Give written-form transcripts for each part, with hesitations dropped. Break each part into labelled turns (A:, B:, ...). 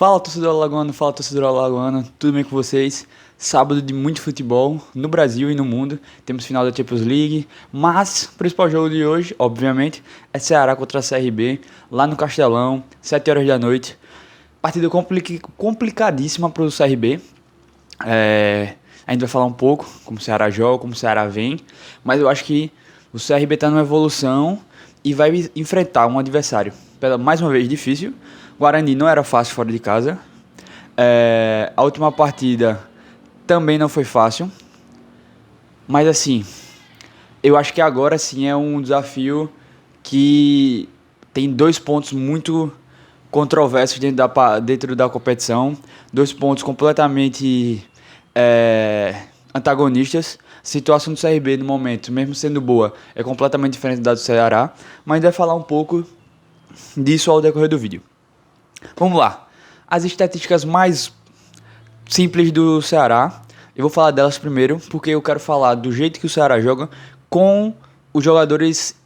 A: Fala torcedor alagoano, fala torcedor alagoano, tudo bem com vocês? Sábado de muito futebol no Brasil e no mundo, temos final da Champions League, mas o principal jogo de hoje, obviamente, é Ceará contra a CRB, lá no Castelão, 7 horas da noite. Partida complicadíssima para o CRB. A gente vai falar um pouco como o Ceará joga, como o Ceará vem, mas eu acho que o CRB está numa evolução e vai enfrentar um adversário, mais uma vez, difícil. Guarani não era fácil fora de casa. A última partida também não foi fácil. Mas assim, eu acho que agora sim é um desafio que tem dois pontos muito controversos dentro da competição. Dois pontos completamente antagonistas. A situação do CRB no momento, mesmo sendo boa, é completamente diferente da do Ceará. Mas a gente vai falar um pouco disso ao decorrer do vídeo. Vamos lá. As estatísticas mais simples do Ceará. Eu vou falar delas primeiro, porque eu quero falar do jeito que o Ceará joga com os jogadores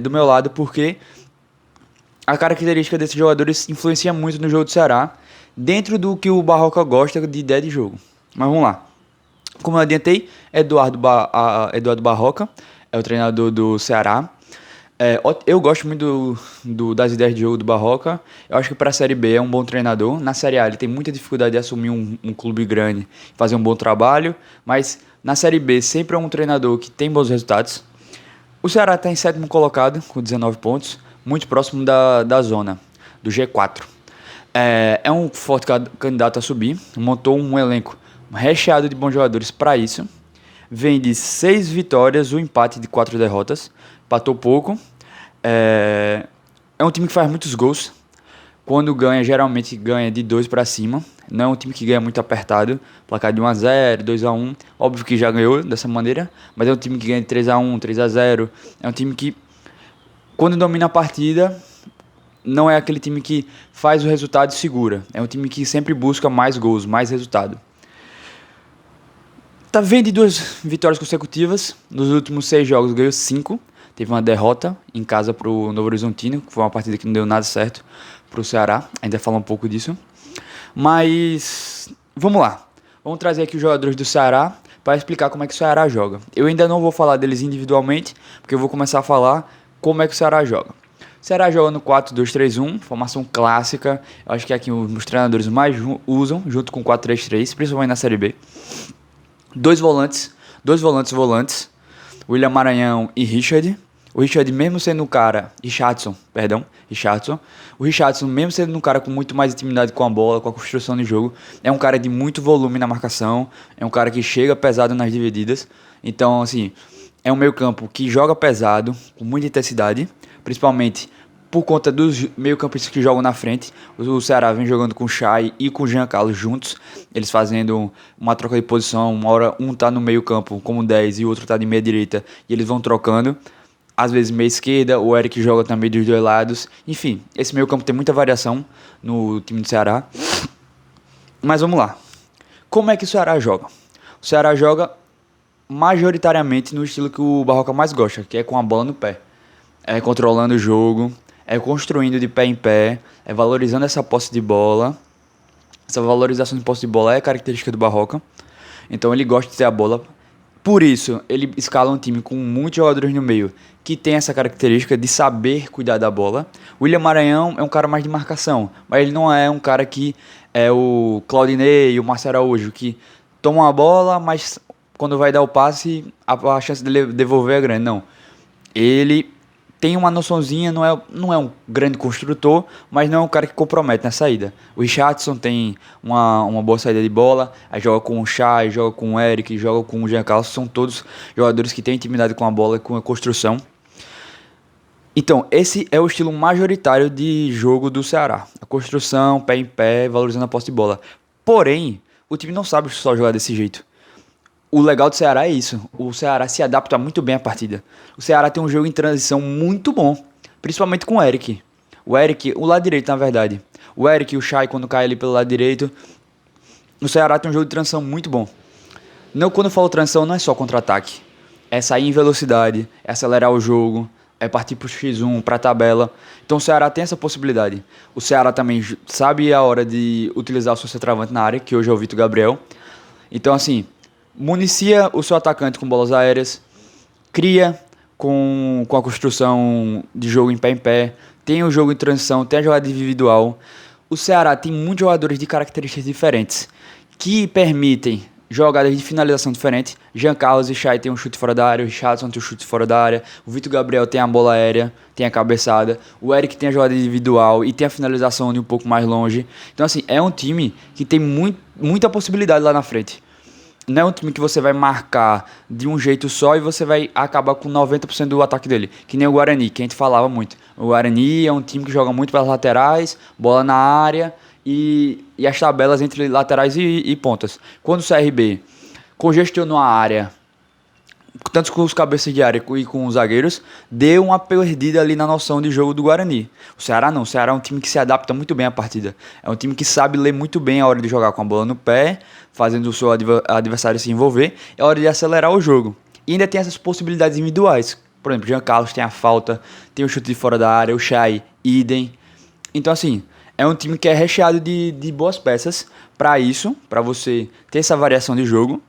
A: do meu lado, porque a característica desses jogadores influencia muito no jogo do Ceará, dentro do que o Barroca gosta de ideia de jogo. Mas vamos lá. Como eu adiantei, Eduardo Barroca é o treinador do Ceará. Eu gosto muito das ideias de jogo do Barroca. Eu acho que para a Série B é um bom treinador. Na Série A ele tem muita dificuldade de assumir um clube grande, fazer um bom trabalho. Mas na Série B sempre é um treinador que tem bons resultados. O Ceará está em sétimo colocado, com 19 pontos, muito próximo da zona, do G4. É um forte candidato a subir. Montou um elenco recheado de bons jogadores para isso. Vem de 6 vitórias, um empate de 4 derrotas. Empatou pouco. É um time que faz muitos gols. Quando ganha, geralmente ganha de 2 para cima. Não é um time que ganha muito apertado. Placar de 1-0, 2-1. Óbvio que já ganhou dessa maneira. Mas é um time que ganha de 3-1, 3-0. É um time que, quando domina a partida, não é aquele time que faz o resultado e segura. É um time que sempre busca mais gols, mais resultado. Tá vendo de 2 vitórias consecutivas. Nos últimos 6 jogos ganhou 5. Teve uma derrota em casa pro Novo Horizontino, que foi uma partida que não deu nada certo pro Ceará. Ainda falar um pouco disso. Mas vamos lá. Vamos trazer aqui os jogadores do Ceará para explicar como é que o Ceará joga. Eu ainda não vou falar deles individualmente, porque eu vou começar a falar como é que o Ceará joga. O Ceará joga no 4-2-3-1, formação clássica. Eu acho que é aqui os treinadores mais usam, junto com o 4-3-3, principalmente na Série B. Dois volantes, William Maranhão e Richard. O Richard, mesmo sendo um cara, Richardson, o Richardson, mesmo sendo um cara com muito mais intimidade com a bola, com a construção de jogo, é um cara de muito volume na marcação, é um cara que chega pesado nas divididas. Então, assim, é um meio-campo que joga pesado, com muita intensidade, principalmente por conta dos meio-campistas que jogam na frente. O Ceará vem jogando com o Chay e com o Jean Carlos juntos, eles fazendo uma troca de posição. Uma hora um tá no meio-campo como 10 e o outro tá de meia direita, e eles vão trocando. Às vezes meia esquerda, o Eric joga também dos dois lados. Enfim, esse meio-campo tem muita variação no time do Ceará. Mas vamos lá. Como é que o Ceará joga? O Ceará joga majoritariamente no estilo que o Barroca mais gosta, que é com a bola no pé. É controlando o jogo, é construindo de pé em pé, é valorizando essa posse de bola. Essa valorização de posse de bola é característica do Barroca. Então ele gosta de ter a bola. Por isso, ele escala um time com muitos jogadores no meio que tem essa característica de saber cuidar da bola. O William Maranhão é um cara mais de marcação, mas ele não é um cara que é o Claudinei e o Marcelo Araújo, que toma a bola, mas quando vai dar o passe, a chance dele devolver é grande. Não. Ele tem uma noçãozinha, não é um grande construtor, mas não é um cara que compromete na saída. O Richardson tem uma boa saída de bola, aí joga com o Chay, joga com o Eric, joga com o Jean Carlos, são todos jogadores que têm intimidade com a bola e com a construção. Então, esse é o estilo majoritário de jogo do Ceará. A construção, pé em pé, valorizando a posse de bola. Porém, o time não sabe só jogar desse jeito. O legal do Ceará é isso. O Ceará se adapta muito bem à partida. O Ceará tem um jogo em transição muito bom, principalmente com o Eric. O lado direito, na verdade. O Eric e o Chay, quando cai ali pelo lado direito. O Ceará tem um jogo de transição muito bom. Não, quando eu falo transição, não é só contra-ataque. É sair em velocidade, é acelerar o jogo, é partir pro X1, pra tabela. Então o Ceará tem essa possibilidade. O Ceará também sabe a hora de utilizar o seu centroavante na área, que hoje é o Vitor Gabriel. Então, assim, municia o seu atacante com bolas aéreas, cria com a construção de jogo em pé, tem o jogo em transição, tem a jogada individual. O Ceará tem muitos jogadores de características diferentes que permitem jogadas de finalização diferentes. Jean Carlos e Chay tem um chute fora da área, o Richardson tem um chute fora da área, o Vitor Gabriel tem a bola aérea, tem a cabeçada, o Eric tem a jogada individual e tem a finalização de um pouco mais longe. Então, assim, é um time que tem muita possibilidade lá na frente. Não é um time que você vai marcar de um jeito só e você vai acabar com 90% do ataque dele. Que nem o Guarani, que a gente falava muito. O Guarani é um time que joga muito pelas laterais, bola na área e as tabelas entre laterais e pontas. Quando o CRB congestionou a área, tanto com os cabeças de área e com os zagueiros, deu uma perdida ali na noção de jogo do Guarani. O Ceará não, o Ceará é um time que se adapta muito bem à partida. É um time que sabe ler muito bem a hora de jogar com a bola no pé, fazendo o seu adversário se envolver, é a hora de acelerar o jogo. E ainda tem essas possibilidades individuais. Por exemplo, Jean Carlos tem a falta, tem o chute de fora da área, o Chay, idem. Então, assim, é um time que é recheado de boas peças para isso, para você ter essa variação de jogo.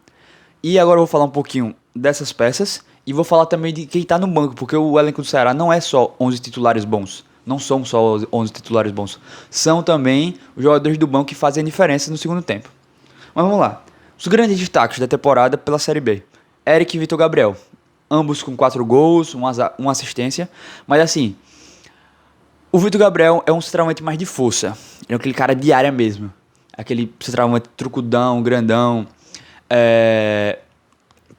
A: E agora eu vou falar um pouquinho dessas peças e vou falar também de quem está no banco, porque o elenco do Ceará não é só 11 titulares bons. Não são só 11 titulares bons. São também os jogadores do banco que fazem a diferença no segundo tempo. Mas vamos lá. Os grandes destaques da temporada pela Série B. Eric e Vitor Gabriel. Ambos com 4 gols, uma assistência. Mas assim, o Vitor Gabriel é um centroavante mais de força. Ele é aquele cara de área mesmo. Aquele centroavante trucudão, grandão.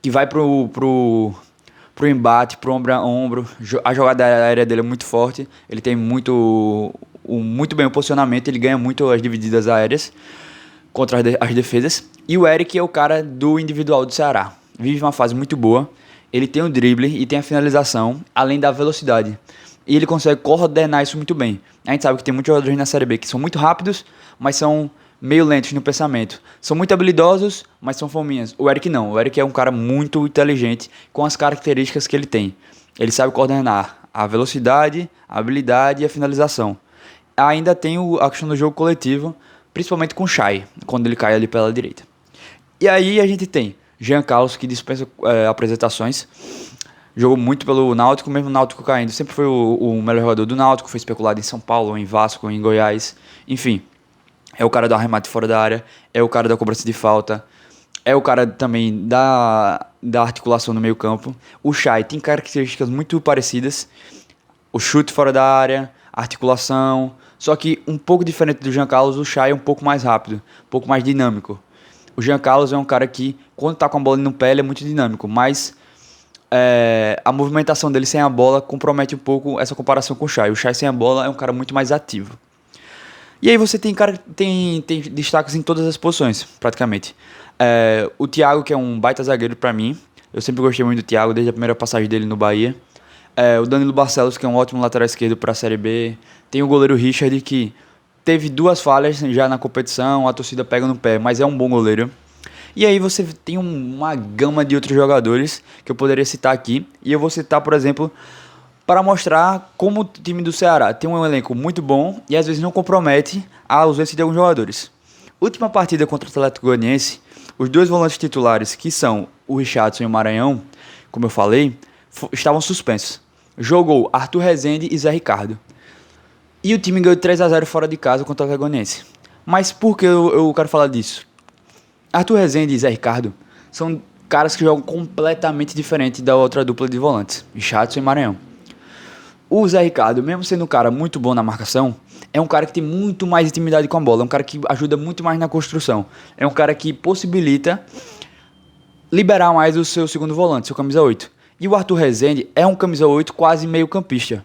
A: Que vai pro embate, pro ombro a ombro. A jogada aérea dele é muito forte. Ele tem muito bem o posicionamento. Ele ganha muito as divididas aéreas contra as defesas. E o Eric é o cara do individual do Ceará. Vive uma fase muito boa. Ele tem o drible e tem a finalização, além da velocidade. E ele consegue coordenar isso muito bem. A gente sabe que tem muitos jogadores na Série B que são muito rápidos, mas são meio lentos no pensamento. São muito habilidosos, mas são fominhas. O Eric não. O Eric é um cara muito inteligente com as características que ele tem. Ele sabe coordenar a velocidade, a habilidade e a finalização. Ainda tem a questão do jogo coletivo, principalmente com o Chay, quando ele cai ali pela direita. E aí a gente tem Jean Carlos, que dispensa apresentações. Jogou muito pelo Náutico, mesmo o Náutico caindo. Sempre foi o melhor jogador do Náutico. Foi especulado em São Paulo, em Vasco, em Goiás. Enfim, é o cara do arremate fora da área. É o cara da cobrança de falta. É o cara também da articulação no meio campo. O Chay tem características muito parecidas. O chute fora da área, a articulação. Só que um pouco diferente do Jean Carlos, o Chay é um pouco mais rápido, um pouco mais dinâmico. O Jean Carlos é um cara que, quando tá com a bola no pé, ele é muito dinâmico, mas a movimentação dele sem a bola compromete um pouco essa comparação com o Chay. O Chay sem a bola é um cara muito mais ativo. E aí você tem destaques em todas as posições, praticamente. O Thiago, que é um baita zagueiro pra mim. Eu sempre gostei muito do Thiago, desde a primeira passagem dele no Bahia. O Danilo Barcelos, que é um ótimo lateral esquerdo para a Série B. Tem o goleiro Richard, que teve 2 falhas já na competição, a torcida pega no pé, mas é um bom goleiro. E aí você tem uma gama de outros jogadores que eu poderia citar aqui. E eu vou citar, por exemplo, para mostrar como o time do Ceará tem um elenco muito bom e às vezes não compromete a ausência de alguns jogadores. Última partida contra o Atlético Goianiense, os 2 volantes titulares, que são o Richardson e o Maranhão, como eu falei, estavam suspensos. Jogou Arthur Rezende e Zé Ricardo. E o time ganhou 3-0 fora de casa contra o Atlético Goianiense. Mas por que eu quero falar disso? Arthur Rezende e Zé Ricardo são caras que jogam completamente diferente da outra dupla de volantes, Richardson e Maranhão. O Zé Ricardo, mesmo sendo um cara muito bom na marcação, é um cara que tem muito mais intimidade com a bola, é um cara que ajuda muito mais na construção, é um cara que possibilita liberar mais o seu segundo volante, seu camisa 8. E o Arthur Rezende é um camisa 8 quase meio campista.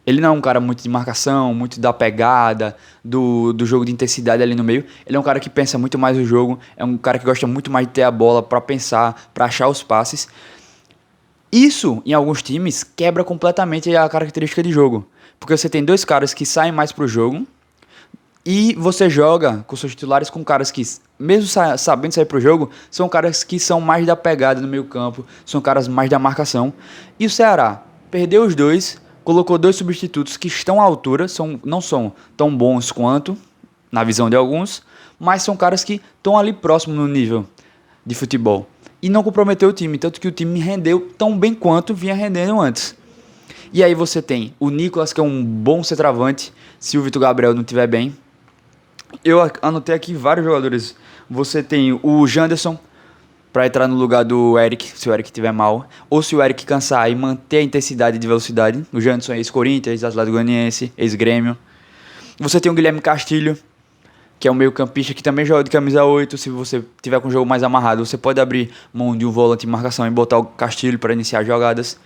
A: Ele não é um cara muito de marcação, muito da pegada, do jogo de intensidade ali no meio. Ele é um cara que pensa muito mais o jogo, é um cara que gosta muito mais de ter a bola para pensar, para achar os passes. Isso, em alguns times, quebra completamente a característica de jogo. Porque você tem 2 caras que saem mais pro jogo e você joga com seus titulares com caras que, mesmo sabendo sair pro jogo, são caras que são mais da pegada no meio campo, são caras mais da marcação. E o Ceará Perdeu os dois, colocou dois substitutos que estão à altura, não são tão bons quanto, na visão de alguns, mas são caras que estão ali próximo no nível de futebol. E não comprometeu o time, tanto que o time rendeu tão bem quanto vinha rendendo antes. E aí você tem o Nicolas, que é um bom centroavante, se o Vitor Gabriel não estiver bem. Eu anotei aqui vários jogadores. Você tem o Janderson, para entrar no lugar do Eric, se o Eric estiver mal. Ou se o Eric cansar e manter a intensidade de velocidade. O Janderson é ex-Corinthians, ex-Atlético Goianiense, ex-Grêmio. Você tem o Guilherme Castilho, que é um meio-campista que também joga de camisa 8. Se você tiver com o jogo mais amarrado, você pode abrir mão de um volante de marcação e botar o Castilho para iniciar jogadas.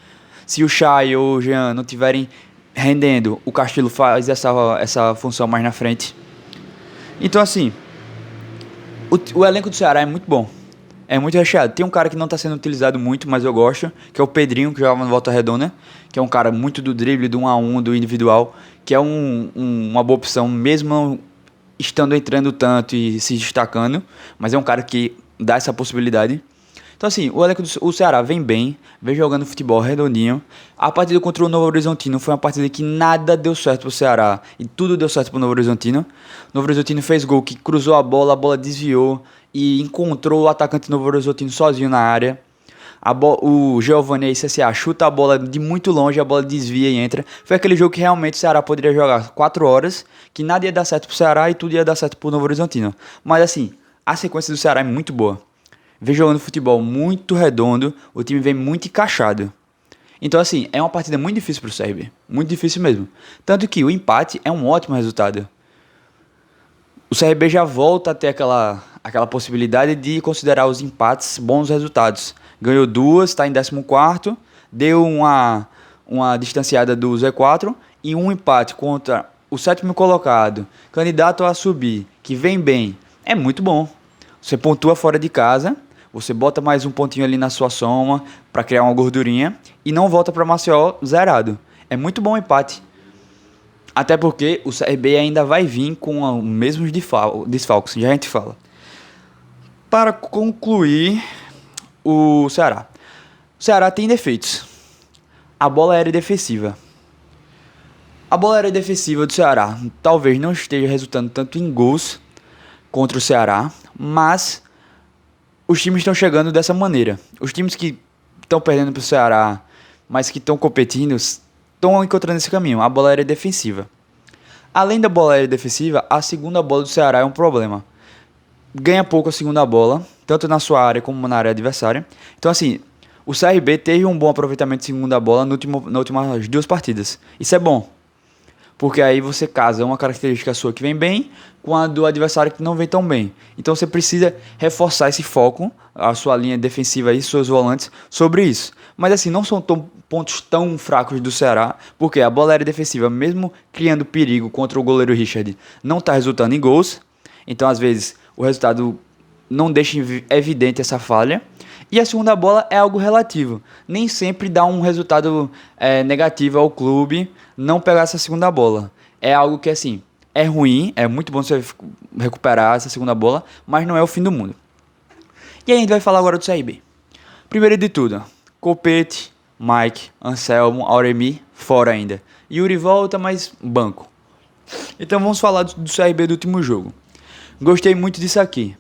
A: Se o Chay ou o Jean não estiverem rendendo, o Castilho faz essa função mais na frente. Então, assim, o elenco do Ceará é muito bom. É muito recheado. Tem um cara que não está sendo utilizado muito, mas eu gosto, que é o Pedrinho, que jogava no Volta Redonda, que é um cara muito do drible, do 1 a 1, do individual, que é uma boa opção, mesmo estando entrando tanto e se destacando, mas é um cara que dá essa possibilidade. Então, assim, o Ceará vem bem, vem jogando futebol redondinho. A partida contra o Novo Horizontino foi uma partida que nada deu certo pro Ceará e tudo deu certo pro Novo Horizontino. O Novo Horizontino fez gol, que cruzou a bola desviou e encontrou o atacante Novo Horizontino sozinho na área. O Giovanni aí, CSA, chuta a bola de muito longe, a bola desvia e entra. Foi aquele jogo que realmente o Ceará poderia jogar 4 horas, que nada ia dar certo pro Ceará e tudo ia dar certo pro Novo Horizontino. Mas assim, a sequência do Ceará é muito boa. Vem jogando futebol muito redondo, o time vem muito encaixado. Então assim, é uma partida muito difícil pro CRB, muito difícil mesmo. Tanto que o empate é um ótimo resultado. O CRB já volta a ter aquela possibilidade de considerar os empates bons resultados. Ganhou 2, está em 14º, deu uma distanciada do Z4 e um empate contra o 7º colocado, candidato a subir, que vem bem, é muito bom. Você pontua fora de casa, você bota mais um pontinho ali na sua soma para criar uma gordurinha e não volta para Maceió zerado. É muito bom o empate. Até porque o CRB ainda vai vir com os mesmos desfalques, já a gente fala. Para concluir, o Ceará. O Ceará tem defeitos. A bola aérea defensiva. A bola aérea defensiva do Ceará talvez não esteja resultando tanto em gols contra o Ceará, mas os times estão chegando dessa maneira. Os times que estão perdendo para o Ceará, mas que estão competindo, estão encontrando esse caminho, a bola aérea defensiva. Além da bola aérea defensiva, a segunda bola do Ceará é um problema. Ganha pouco a segunda bola, tanto na sua área como na área adversária. Então assim, o CRB teve um bom aproveitamento de segunda bola nas últimas 2 partidas. Isso é bom, porque aí você casa uma característica sua que vem bem com a do adversário que não vem tão bem. Então você precisa reforçar esse foco, a sua linha defensiva e seus volantes sobre isso. Mas assim, não são pontos tão fracos do Ceará, porque a bola aérea defensiva, mesmo criando perigo contra o goleiro Richard, não está resultando em gols. Então às vezes o resultado não deixa evidente essa falha. E a segunda bola é algo relativo. Nem sempre dá um resultado negativo ao clube não pegar essa segunda bola. É algo que, assim, é ruim, é muito bom você recuperar essa segunda bola, mas não é o fim do mundo. E aí a gente vai falar agora do CRB. Primeiro de tudo, Copete, Mike, Anselmo, Auremi, fora ainda. Yuri volta, mas banco. Então vamos falar do CRB do último jogo. Gostei muito disso aqui.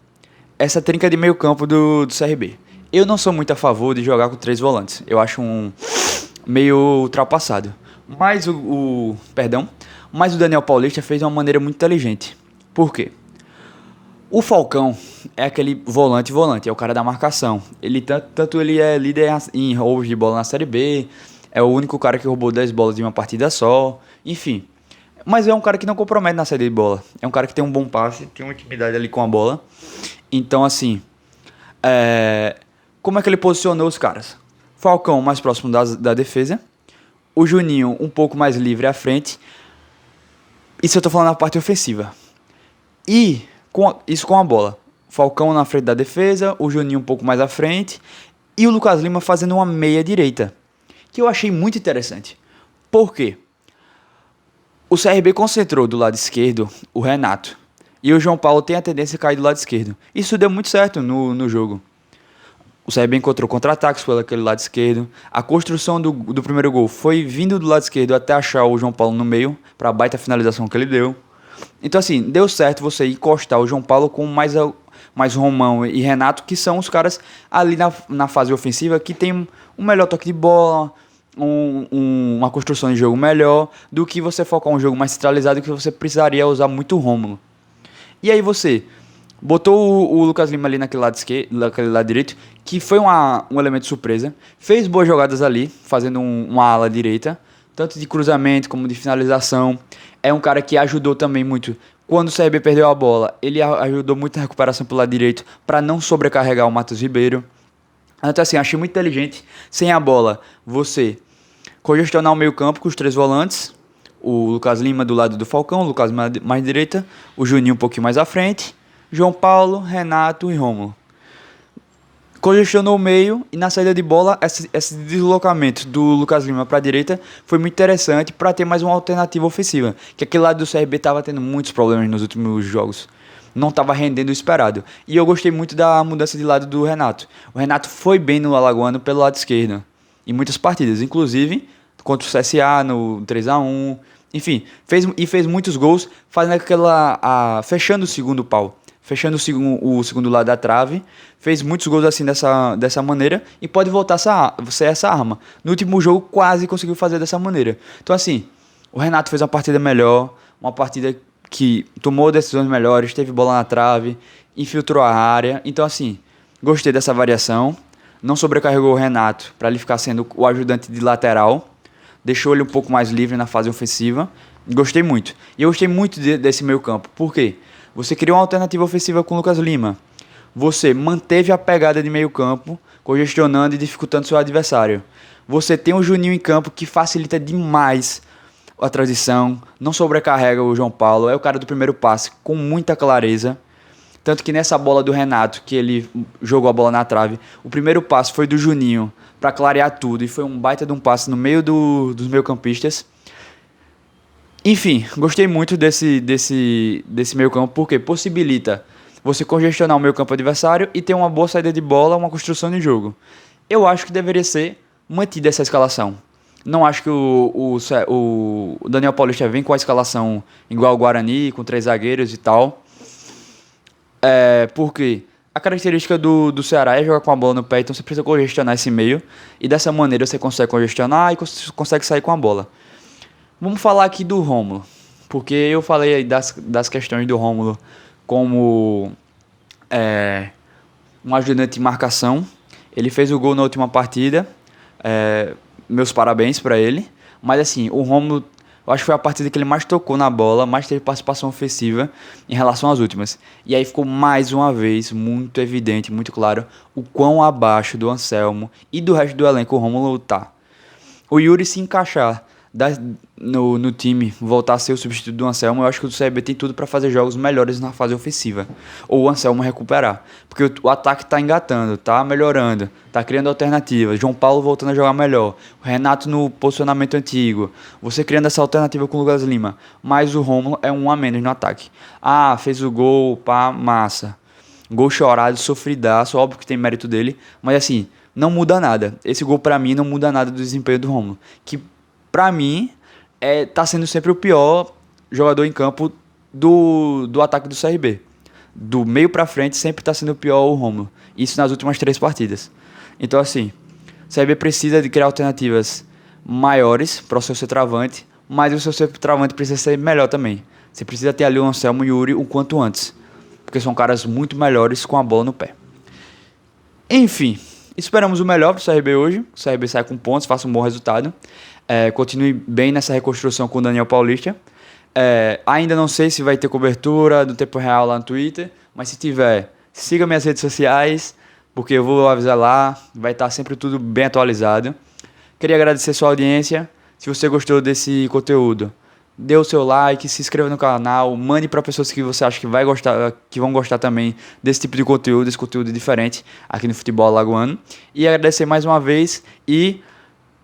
A: Essa trinca de meio campo do CRB. Eu não sou muito a favor de jogar com 3 volantes. Eu acho meio ultrapassado. Mas o Daniel Paulista fez de uma maneira muito inteligente. Por quê? O Falcão é aquele volante, é o cara da marcação. Tanto ele é líder em roubos de bola na Série B, é o único cara que roubou 10 bolas em uma partida só, enfim. Mas é um cara que não compromete na saída de bola. É um cara que tem um bom passe, tem uma intimidade ali com a bola. Então, assim, como é que ele posicionou os caras? Falcão mais próximo da defesa, o Juninho um pouco mais livre à frente. Isso eu tô falando na parte ofensiva. E isso com a bola. Falcão na frente da defesa, o Juninho um pouco mais à frente e o Lucas Lima fazendo uma meia direita, que eu achei muito interessante. Por quê? O CRB concentrou do lado esquerdo o Renato e o João Paulo tem a tendência a cair do lado esquerdo. Isso deu muito certo no jogo. O CRB encontrou contra-ataques pelo aquele lado esquerdo. A construção do primeiro gol foi vindo do lado esquerdo até achar o João Paulo no meio, para a baita finalização que ele deu. Então, assim, deu certo você encostar o João Paulo com mais Romão e Renato, que são os caras ali na fase ofensiva que tem um melhor toque de bola, uma construção de jogo melhor, do que você focar um jogo mais centralizado que você precisaria usar muito o Rômulo. E aí você botou o Lucas Lima ali naquele lado esquerdo, naquele lado direito, que foi um elemento surpresa. Fez boas jogadas ali, fazendo uma ala direita, tanto de cruzamento como de finalização. É um cara que ajudou também muito. Quando o CRB perdeu a bola, ele ajudou muito na recuperação pelo lado direito, para não sobrecarregar o Matheus Ribeiro. Então, assim, achei muito inteligente. Sem a bola, você congestionar o meio campo com os 3 volantes. O Lucas Lima do lado do Falcão, o Lucas mais direita, o Juninho um pouquinho mais à frente, João Paulo, Renato e Rômulo. Congestionou o meio e na saída de bola, esse deslocamento do Lucas Lima para a direita foi muito interessante para ter mais uma alternativa ofensiva. Que aquele lado do CRB estava tendo muitos problemas nos últimos jogos. Não estava rendendo o esperado. E eu gostei muito da mudança de lado do Renato. O Renato foi bem no Alagoano pelo lado esquerdo. Em muitas partidas. Inclusive contra o CSA no 3-1. Enfim, fez muitos gols, fazendo fechando o segundo pau. Fechando o segundo lado da trave. Fez muitos gols assim dessa maneira. E pode voltar a ser essa arma. No último jogo quase conseguiu fazer dessa maneira. Então assim, o Renato fez uma partida melhor. Uma partida que tomou decisões melhores. Teve bola na trave. Infiltrou a área. Então assim, gostei dessa variação. Não sobrecarregou o Renato para ele ficar sendo o ajudante de lateral. Deixou ele um pouco mais livre na fase ofensiva. Gostei muito. E eu gostei muito desse meio campo. Por quê? Você criou uma alternativa ofensiva com o Lucas Lima. Você manteve a pegada de meio campo, congestionando e dificultando seu adversário. Você tem o Juninho em campo, que facilita demais a transição. Não sobrecarrega o João Paulo. É o cara do primeiro passe com muita clareza. Tanto que nessa bola do Renato, que ele jogou a bola na trave, o primeiro passe foi do Juninho para clarear tudo. E foi um baita de um passe no meio dos meio-campistas. Enfim, gostei muito desse meio campo, porque possibilita você congestionar o meio campo adversário e ter uma boa saída de bola, uma construção de jogo. Eu acho que deveria ser mantida essa escalação. Não acho que o Daniel Paulista vem com a escalação igual ao Guarani, com 3 zagueiros e tal. Porque a característica do Ceará é jogar com a bola no pé, então você precisa congestionar esse meio. E dessa maneira você consegue congestionar e consegue sair com a bola. Vamos falar aqui do Rômulo, porque eu falei aí das questões do Rômulo como um ajudante de marcação. Ele fez o gol na última partida, meus parabéns para ele. Mas assim, o Rômulo, eu acho que foi a partida que ele mais tocou na bola, mais teve participação ofensiva em relação às últimas. E aí ficou mais uma vez muito evidente, muito claro, o quão abaixo do Anselmo e do resto do elenco o Rômulo tá. O Yuri se encaixar no time, voltar a ser o substituto do Anselmo, eu acho que o CRB tem tudo para fazer jogos melhores na fase ofensiva, ou o Anselmo recuperar, porque o ataque está engatando, está melhorando, está criando alternativas, João Paulo voltando a jogar melhor, o Renato no posicionamento antigo, você criando essa alternativa com o Lucas Lima, mas o Rômulo é um a menos no ataque. Fez o gol, pá, massa, gol chorado, sofridaço, óbvio que tem mérito dele, mas assim, não muda nada. Esse gol pra mim não muda nada do desempenho do Rômulo, que pra mim tá sendo sempre o pior jogador em campo do ataque do CRB. Do meio pra frente sempre tá sendo o pior o Rômulo. Isso nas últimas 3 partidas. Então assim, o CRB precisa de criar alternativas maiores para o seu centroavante, mas o seu centroavante precisa ser melhor também. Você precisa ter ali o Anselmo e o Yuri o quanto antes, porque são caras muito melhores com a bola no pé. Enfim, esperamos o melhor para o CRB hoje. O CRB sai com pontos, faça um bom resultado. Continue bem nessa reconstrução com o Daniel Paulista. Ainda não sei se vai ter cobertura do tempo real lá no Twitter, mas se tiver, siga minhas redes sociais, porque eu vou avisar lá, vai estar sempre tudo bem atualizado. Queria agradecer sua audiência. Se você gostou desse conteúdo, dê o seu like, se inscreva no canal, mande para pessoas que você acha que vão gostar também desse tipo de conteúdo, esse conteúdo diferente aqui no futebol alagoano. E agradecer mais uma vez e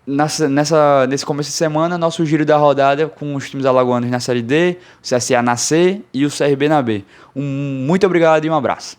A: nesse começo de semana, nosso giro da rodada com os times alagoanos na Série D, o CSA na C e o CRB na B. Muito obrigado e um abraço.